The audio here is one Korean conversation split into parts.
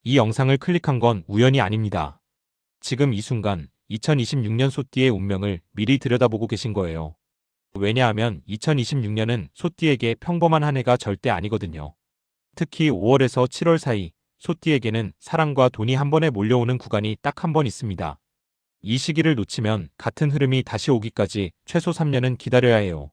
이 영상을 클릭한 건 우연이 아닙니다. 지금 이 순간 2026년 소띠의 운명을 미리 들여다보고 계신 거예요. 왜냐하면 2026년은 소띠에게 평범한 한 해가 절대 아니거든요. 특히 5월에서 7월 사이 소띠에게는 사랑과 돈이 한 번에 몰려오는 구간이 딱 한 번 있습니다. 이 시기를 놓치면 같은 흐름이 다시 오기까지 최소 3년은 기다려야 해요.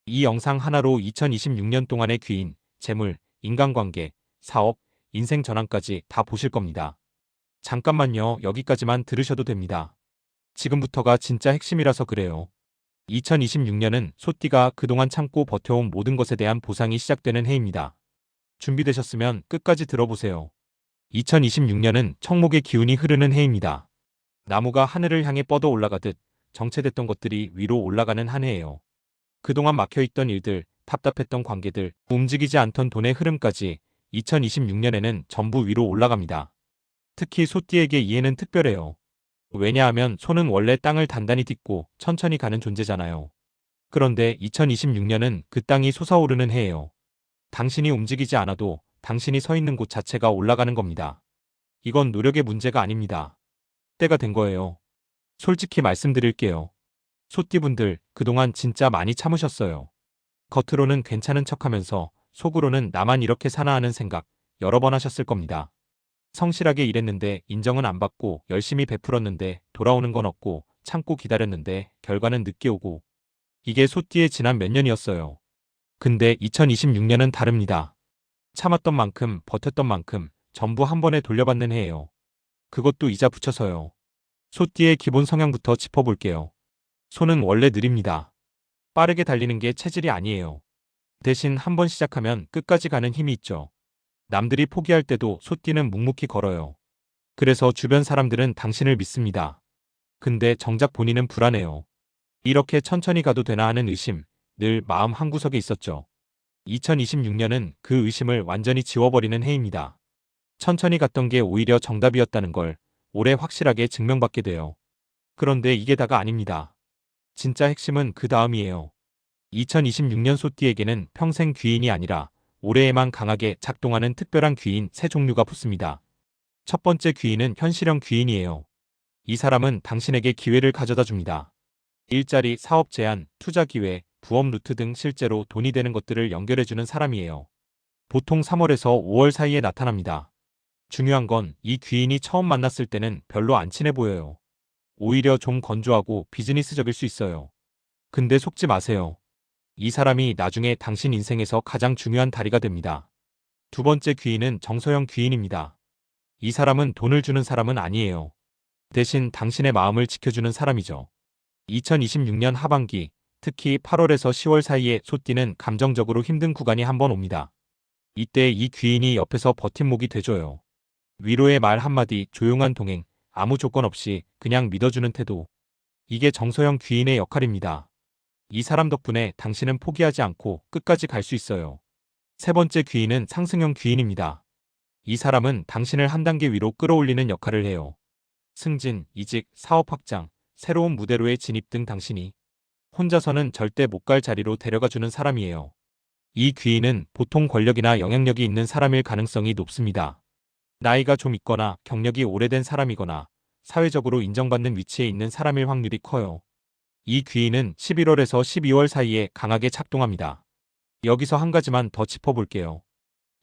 이 영상 하나로 2026년 동안의 귀인, 재물, 인간관계, 사업, 인생 전환까지 다 보실 겁니다. 잠깐만요. 여기까지만 들으셔도 됩니다. 지금부터가 진짜 핵심이라서 그래요. 2026년은 소띠가 그동안 참고 버텨온 모든 것에 대한 보상이 시작되는 해입니다. 준비되셨으면 끝까지 들어보세요. 2026년은 청목의 기운이 흐르는 해입니다. 나무가 하늘을 향해 뻗어 올라가듯 정체됐던 것들이 위로 올라가는 한 해예요. 그동안 막혀있던 일들, 답답했던 관계들, 움직이지 않던 돈의 흐름까지 2026년에는 전부 위로 올라갑니다. 특히 소띠에게 이 해는 특별해요. 왜냐하면 소는 원래 땅을 단단히 딛고 천천히 가는 존재잖아요. 그런데 2026년은 그 땅이 솟아오르는 해예요. 당신이 움직이지 않아도 당신이 서 있는 곳 자체가 올라가는 겁니다. 이건 노력의 문제가 아닙니다. 때가 된 거예요. 솔직히 말씀드릴게요. 소띠분들 그동안 진짜 많이 참으셨어요. 겉으로는 괜찮은 척하면서 속으로는 나만 이렇게 사나 하는 생각 여러 번 하셨을 겁니다. 성실하게 일했는데 인정은 안 받고 열심히 베풀었는데 돌아오는 건 없고 참고 기다렸는데 결과는 늦게 오고 이게 소띠의 지난 몇 년이었어요. 근데 2026년은 다릅니다. 참았던 만큼 버텼던 만큼 전부 한 번에 돌려받는 해예요. 그것도 이자 붙여서요. 소띠의 기본 성향부터 짚어볼게요. 소는 원래 느립니다. 빠르게 달리는 게 체질이 아니에요. 대신 한 번 시작하면 끝까지 가는 힘이 있죠. 남들이 포기할 때도 소띠는 묵묵히 걸어요. 그래서 주변 사람들은 당신을 믿습니다. 근데 정작 본인은 불안해요. 이렇게 천천히 가도 되나 하는 의심, 늘 마음 한구석에 있었죠. 2026년은 그 의심을 완전히 지워버리는 해입니다. 천천히 갔던 게 오히려 정답이었다는 걸 올해 확실하게 증명받게 돼요. 그런데 이게 다가 아닙니다. 진짜 핵심은 그 다음이에요. 2026년 소띠에게는 평생 귀인이 아니라 올해에만 강하게 작동하는 특별한 귀인 세 종류가 붙습니다. 첫 번째 귀인은 현실형 귀인이에요. 이 사람은 당신에게 기회를 가져다 줍니다. 일자리, 사업 제안, 투자 기회, 부업 루트 등 실제로 돈이 되는 것들을 연결해주는 사람이에요. 보통 3월에서 5월 사이에 나타납니다. 중요한 건 이 귀인이 처음 만났을 때는 별로 안 친해 보여요. 오히려 좀 건조하고 비즈니스적일 수 있어요. 근데 속지 마세요. 이 사람이 나중에 당신 인생에서 가장 중요한 다리가 됩니다. 두 번째 귀인은 정서형 귀인입니다. 이 사람은 돈을 주는 사람은 아니에요. 대신 당신의 마음을 지켜주는 사람이죠. 2026년 하반기, 특히 8월에서 10월 사이에 소띠는 감정적으로 힘든 구간이 한 번 옵니다. 이때 이 귀인이 옆에서 버팀목이 돼줘요. 위로의 말 한마디, 조용한 동행, 아무 조건 없이 그냥 믿어주는 태도. 이게 정서형 귀인의 역할입니다. 이 사람 덕분에 당신은 포기하지 않고 끝까지 갈 수 있어요. 세 번째 귀인은 상승형 귀인입니다. 이 사람은 당신을 한 단계 위로 끌어올리는 역할을 해요. 승진, 이직, 사업 확장, 새로운 무대로의 진입 등 당신이 혼자서는 절대 못 갈 자리로 데려가주는 사람이에요. 이 귀인은 보통 권력이나 영향력이 있는 사람일 가능성이 높습니다. 나이가 좀 있거나 경력이 오래된 사람이거나 사회적으로 인정받는 위치에 있는 사람일 확률이 커요. 이 귀인은 11월에서 12월 사이에 강하게 작동합니다. 여기서 한 가지만 더 짚어볼게요.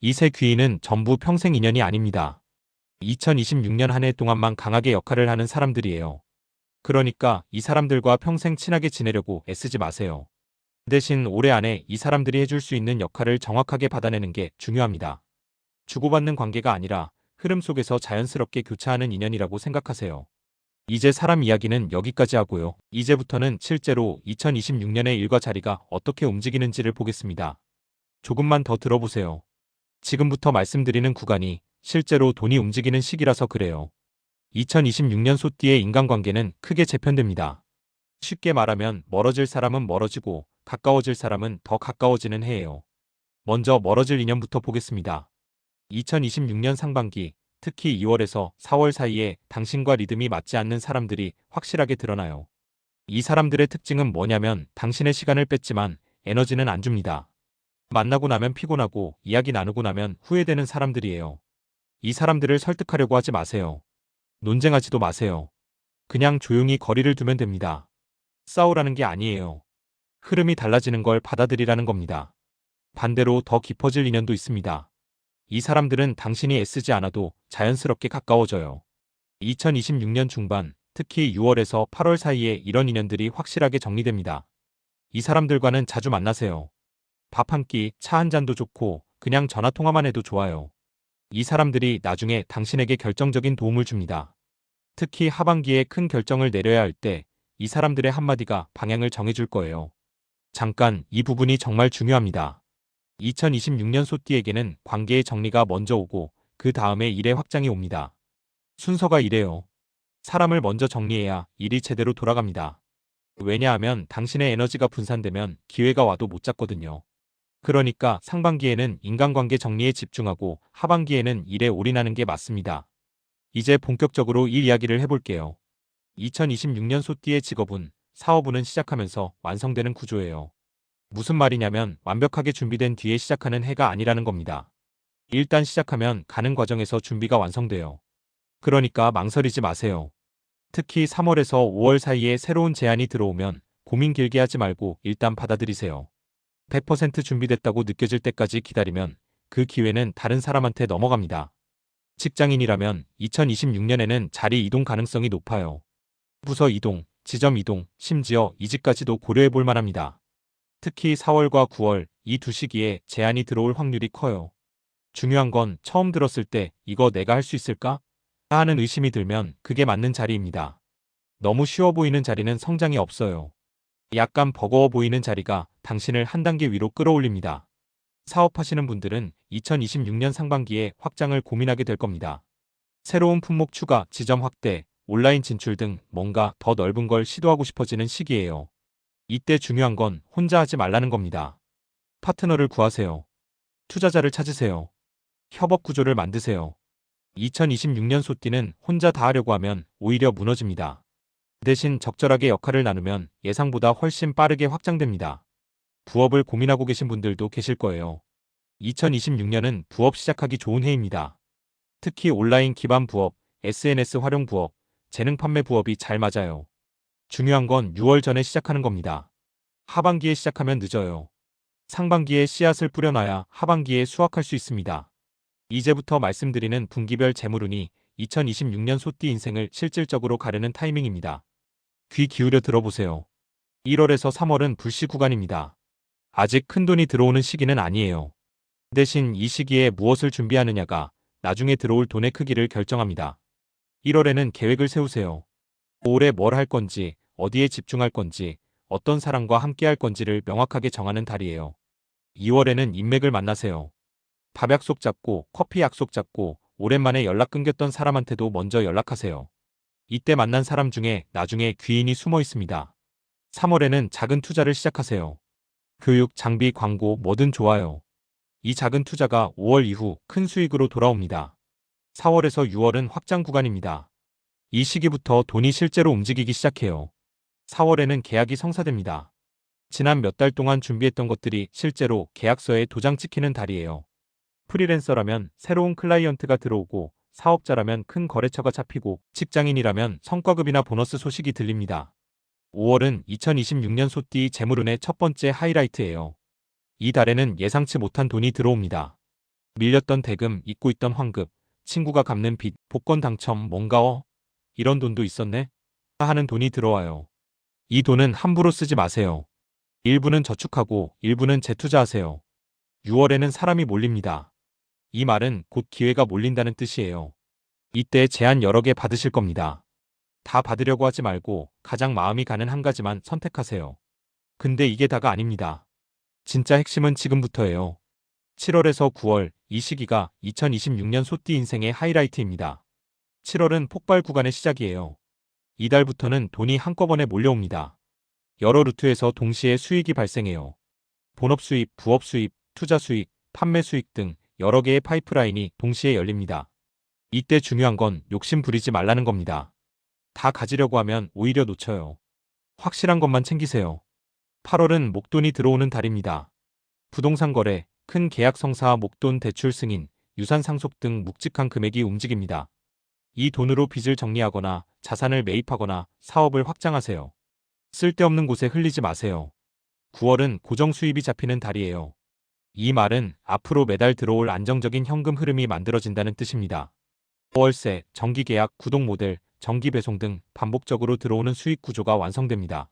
이 세 귀인은 전부 평생 인연이 아닙니다. 2026년 한 해 동안만 강하게 역할을 하는 사람들이에요. 그러니까 이 사람들과 평생 친하게 지내려고 애쓰지 마세요. 대신 올해 안에 이 사람들이 해줄 수 있는 역할을 정확하게 받아내는 게 중요합니다. 주고받는 관계가 아니라 흐름 속에서 자연스럽게 교차하는 인연이라고 생각하세요. 이제 사람 이야기는 여기까지 하고요. 이제부터는 실제로 2026년의 일과 자리가 어떻게 움직이는지를 보겠습니다. 조금만 더 들어보세요. 지금부터 말씀드리는 구간이 실제로 돈이 움직이는 시기라서 그래요. 2026년 소띠의 인간관계는 크게 재편됩니다. 쉽게 말하면 멀어질 사람은 멀어지고 가까워질 사람은 더 가까워지는 해예요. 먼저 멀어질 인연부터 보겠습니다. 2026년 상반기, 특히 2월에서 4월 사이에 당신과 리듬이 맞지 않는 사람들이 확실하게 드러나요. 이 사람들의 특징은 뭐냐면 당신의 시간을 뺐지만 에너지는 안 줍니다. 만나고 나면 피곤하고 이야기 나누고 나면 후회되는 사람들이에요. 이 사람들을 설득하려고 하지 마세요. 논쟁하지도 마세요. 그냥 조용히 거리를 두면 됩니다. 싸우라는 게 아니에요. 흐름이 달라지는 걸 받아들이라는 겁니다. 반대로 더 깊어질 인연도 있습니다. 이 사람들은 당신이 애쓰지 않아도 자연스럽게 가까워져요. 2026년 중반, 특히 6월에서 8월 사이에 이런 인연들이 확실하게 정리됩니다. 이 사람들과는 자주 만나세요. 밥 한 끼, 차 한 잔도 좋고 그냥 전화 통화만 해도 좋아요. 이 사람들이 나중에 당신에게 결정적인 도움을 줍니다. 특히 하반기에 큰 결정을 내려야 할 때 이 사람들의 한마디가 방향을 정해줄 거예요. 잠깐, 이 부분이 정말 중요합니다. 2026년 소띠에게는 관계의 정리가 먼저 오고 그 다음에 일의 확장이 옵니다. 순서가 이래요. 사람을 먼저 정리해야 일이 제대로 돌아갑니다. 왜냐하면 당신의 에너지가 분산되면 기회가 와도 못 잡거든요. 그러니까 상반기에는 인간관계 정리에 집중하고 하반기에는 일에 올인하는 게 맞습니다. 이제 본격적으로 일 이야기를 해볼게요. 2026년 소띠의 직업운, 사업운은 시작하면서 완성되는 구조예요. 무슨 말이냐면 완벽하게 준비된 뒤에 시작하는 해가 아니라는 겁니다. 일단 시작하면 가는 과정에서 준비가 완성돼요. 그러니까 망설이지 마세요. 특히 3월에서 5월 사이에 새로운 제안이 들어오면 고민 길게 하지 말고 일단 받아들이세요. 100% 준비됐다고 느껴질 때까지 기다리면 그 기회는 다른 사람한테 넘어갑니다. 직장인이라면 2026년에는 자리 이동 가능성이 높아요. 부서 이동, 지점 이동, 심지어 이직까지도 고려해 볼 만합니다. 특히 4월과 9월 이 두 시기에 제안이 들어올 확률이 커요. 중요한 건 처음 들었을 때 이거 내가 할 수 있을까? 하는 의심이 들면 그게 맞는 자리입니다. 너무 쉬워 보이는 자리는 성장이 없어요. 약간 버거워 보이는 자리가 당신을 한 단계 위로 끌어올립니다. 사업하시는 분들은 2026년 상반기에 확장을 고민하게 될 겁니다. 새로운 품목 추가, 지점 확대, 온라인 진출 등 뭔가 더 넓은 걸 시도하고 싶어지는 시기예요. 이때 중요한 건 혼자 하지 말라는 겁니다. 파트너를 구하세요. 투자자를 찾으세요. 협업 구조를 만드세요. 2026년 소띠는 혼자 다 하려고 하면 오히려 무너집니다. 대신 적절하게 역할을 나누면 예상보다 훨씬 빠르게 확장됩니다. 부업을 고민하고 계신 분들도 계실 거예요. 2026년은 부업 시작하기 좋은 해입니다. 특히 온라인 기반 부업, SNS 활용 부업, 재능 판매 부업이 잘 맞아요. 중요한 건 6월 전에 시작하는 겁니다. 하반기에 시작하면 늦어요. 상반기에 씨앗을 뿌려놔야 하반기에 수확할 수 있습니다. 이제부터 말씀드리는 분기별 재물운이 2026년 소띠 인생을 실질적으로 가르는 타이밍입니다. 귀 기울여 들어보세요. 1월에서 3월은 불씨 구간입니다. 아직 큰돈이 들어오는 시기는 아니에요. 대신 이 시기에 무엇을 준비하느냐가 나중에 들어올 돈의 크기를 결정합니다. 1월에는 계획을 세우세요. 올해 뭘 할 건지, 어디에 집중할 건지, 어떤 사람과 함께 할 건지를 명확하게 정하는 달이에요. 2월에는 인맥을 만나세요. 밥 약속 잡고 커피 약속 잡고 오랜만에 연락 끊겼던 사람한테도 먼저 연락하세요. 이때 만난 사람 중에 나중에 귀인이 숨어 있습니다. 3월에는 작은 투자를 시작하세요. 교육, 장비, 광고 뭐든 좋아요. 이 작은 투자가 5월 이후 큰 수익으로 돌아옵니다. 4월에서 6월은 확장 구간입니다. 이 시기부터 돈이 실제로 움직이기 시작해요. 4월에는 계약이 성사됩니다. 지난 몇 달 동안 준비했던 것들이 실제로 계약서에 도장 찍히는 달이에요. 프리랜서라면 새로운 클라이언트가 들어오고 사업자라면 큰 거래처가 잡히고 직장인이라면 성과급이나 보너스 소식이 들립니다. 5월은 2026년 소띠 재물운의 첫 번째 하이라이트예요. 이 달에는 예상치 못한 돈이 들어옵니다. 밀렸던 대금, 잊고 있던 환급, 친구가 갚는 빚, 복권 당첨, 뭔가 이런 돈도 있었네? 하는 돈이 들어와요. 이 돈은 함부로 쓰지 마세요. 일부는 저축하고 일부는 재투자하세요. 6월에는 사람이 몰립니다. 이 말은 곧 기회가 몰린다는 뜻이에요. 이때 제안 여러 개 받으실 겁니다. 다 받으려고 하지 말고 가장 마음이 가는 한 가지만 선택하세요. 근데 이게 다가 아닙니다. 진짜 핵심은 지금부터예요. 7월에서 9월 이 시기가 2026년 소띠 인생의 하이라이트입니다. 7월은 폭발 구간의 시작이에요. 이달부터는 돈이 한꺼번에 몰려옵니다. 여러 루트에서 동시에 수익이 발생해요. 본업 수입, 부업 수입, 투자 수익, 판매 수익 등 여러 개의 파이프라인이 동시에 열립니다. 이때 중요한 건 욕심 부리지 말라는 겁니다. 다 가지려고 하면 오히려 놓쳐요. 확실한 것만 챙기세요. 8월은 목돈이 들어오는 달입니다. 부동산 거래, 큰 계약 성사, 목돈 대출 승인, 유산 상속 등 묵직한 금액이 움직입니다. 이 돈으로 빚을 정리하거나 자산을 매입하거나 사업을 확장하세요. 쓸데없는 곳에 흘리지 마세요. 9월은 고정 수입이 잡히는 달이에요. 이 말은 앞으로 매달 들어올 안정적인 현금 흐름이 만들어진다는 뜻입니다. 월세, 정기계약, 구독 모델, 정기 배송 등 반복적으로 들어오는 수익 구조가 완성됩니다.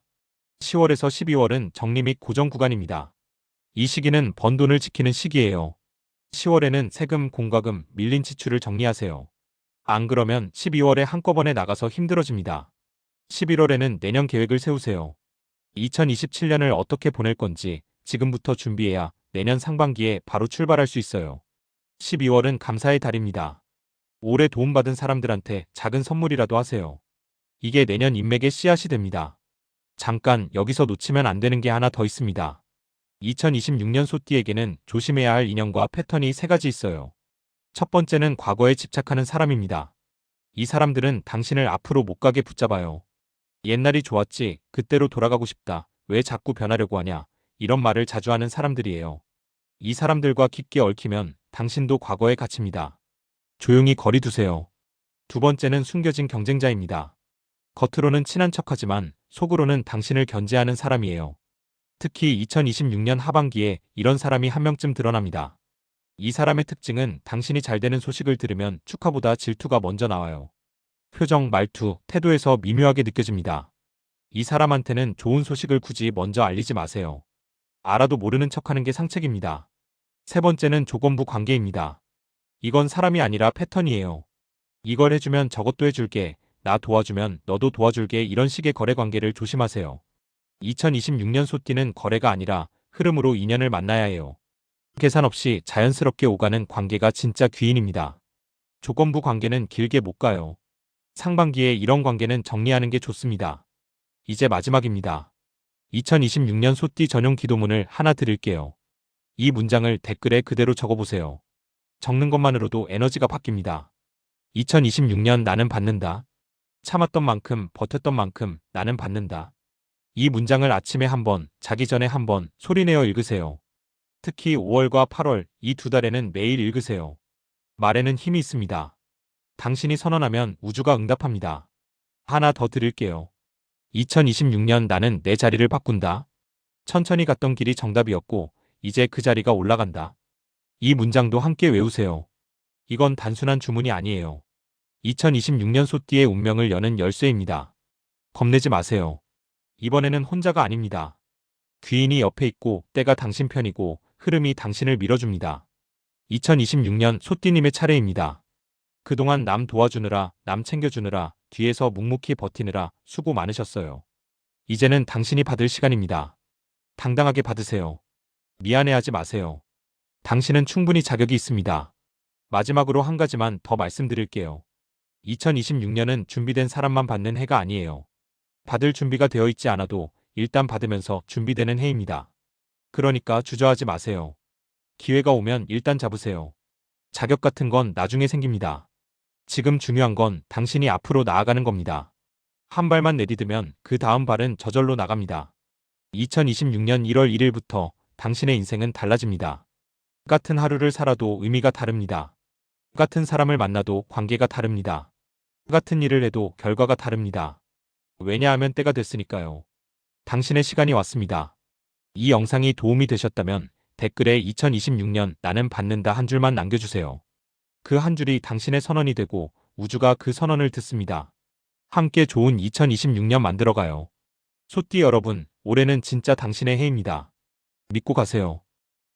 10월에서 12월은 정리 및 고정 구간입니다. 이 시기는 번 돈을 지키는 시기예요. 10월에는 세금, 공과금, 밀린 지출을 정리하세요. 안 그러면 12월에 한꺼번에 나가서 힘들어집니다. 11월에는 내년 계획을 세우세요. 2027년을 어떻게 보낼 건지 지금부터 준비해야 내년 상반기에 바로 출발할 수 있어요. 12월은 감사의 달입니다. 올해 도움받은 사람들한테 작은 선물이라도 하세요. 이게 내년 인맥의 씨앗이 됩니다. 잠깐 여기서 놓치면 안 되는 게 하나 더 있습니다. 2026년 소띠에게는 조심해야 할 인연과 패턴이 세 가지 있어요. 첫 번째는 과거에 집착하는 사람입니다. 이 사람들은 당신을 앞으로 못 가게 붙잡아요. 옛날이 좋았지, 그때로 돌아가고 싶다, 왜 자꾸 변하려고 하냐, 이런 말을 자주 하는 사람들이에요. 이 사람들과 깊게 얽히면 당신도 과거에 갇힙니다. 조용히 거리 두세요. 두 번째는 숨겨진 경쟁자입니다. 겉으로는 친한 척하지만 속으로는 당신을 견제하는 사람이에요. 특히 2026년 하반기에 이런 사람이 한 명쯤 드러납니다. 이 사람의 특징은 당신이 잘 되는 소식을 들으면 축하보다 질투가 먼저 나와요. 표정, 말투, 태도에서 미묘하게 느껴집니다. 이 사람한테는 좋은 소식을 굳이 먼저 알리지 마세요. 알아도 모르는 척하는 게 상책입니다. 세 번째는 조건부 관계입니다. 이건 사람이 아니라 패턴이에요. 이걸 해주면 저것도 해줄게, 나 도와주면 너도 도와줄게, 이런 식의 거래 관계를 조심하세요. 2026년 소띠는 거래가 아니라 흐름으로 인연을 만나야 해요. 계산 없이 자연스럽게 오가는 관계가 진짜 귀인입니다. 조건부 관계는 길게 못 가요. 상반기에 이런 관계는 정리하는 게 좋습니다. 이제 마지막입니다. 2026년 소띠 전용 기도문을 하나 드릴게요. 이 문장을 댓글에 그대로 적어보세요. 적는 것만으로도 에너지가 바뀝니다. 2026년 나는 받는다. 참았던 만큼, 버텼던 만큼 나는 받는다. 이 문장을 아침에 한 번, 자기 전에 한 번 소리내어 읽으세요. 특히 5월과 8월 이 두 달에는 매일 읽으세요. 말에는 힘이 있습니다. 당신이 선언하면 우주가 응답합니다. 하나 더 드릴게요. 2026년 나는 내 자리를 바꾼다. 천천히 갔던 길이 정답이었고 이제 그 자리가 올라간다. 이 문장도 함께 외우세요. 이건 단순한 주문이 아니에요. 2026년 소띠의 운명을 여는 열쇠입니다. 겁내지 마세요. 이번에는 혼자가 아닙니다. 귀인이 옆에 있고 때가 당신 편이고 흐름이 당신을 밀어줍니다. 2026년 소띠님의 차례입니다. 그동안 남 도와주느라, 남 챙겨주느라, 뒤에서 묵묵히 버티느라 수고 많으셨어요. 이제는 당신이 받을 시간입니다. 당당하게 받으세요. 미안해하지 마세요. 당신은 충분히 자격이 있습니다. 마지막으로 한 가지만 더 말씀드릴게요. 2026년은 준비된 사람만 받는 해가 아니에요. 받을 준비가 되어 있지 않아도 일단 받으면서 준비되는 해입니다. 그러니까 주저하지 마세요. 기회가 오면 일단 잡으세요. 자격 같은 건 나중에 생깁니다. 지금 중요한 건 당신이 앞으로 나아가는 겁니다. 한 발만 내디디면 그 다음 발은 저절로 나갑니다. 2026년 1월 1일부터 당신의 인생은 달라집니다. 똑같은 하루를 살아도 의미가 다릅니다. 똑같은 사람을 만나도 관계가 다릅니다. 똑같은 일을 해도 결과가 다릅니다. 왜냐하면 때가 됐으니까요. 당신의 시간이 왔습니다. 이 영상이 도움이 되셨다면 댓글에 2026년 나는 받는다 한 줄만 남겨주세요. 그 한 줄이 당신의 선언이 되고 우주가 그 선언을 듣습니다. 함께 좋은 2026년 만들어가요. 소띠 여러분, 올해는 진짜 당신의 해입니다. 믿고 가세요.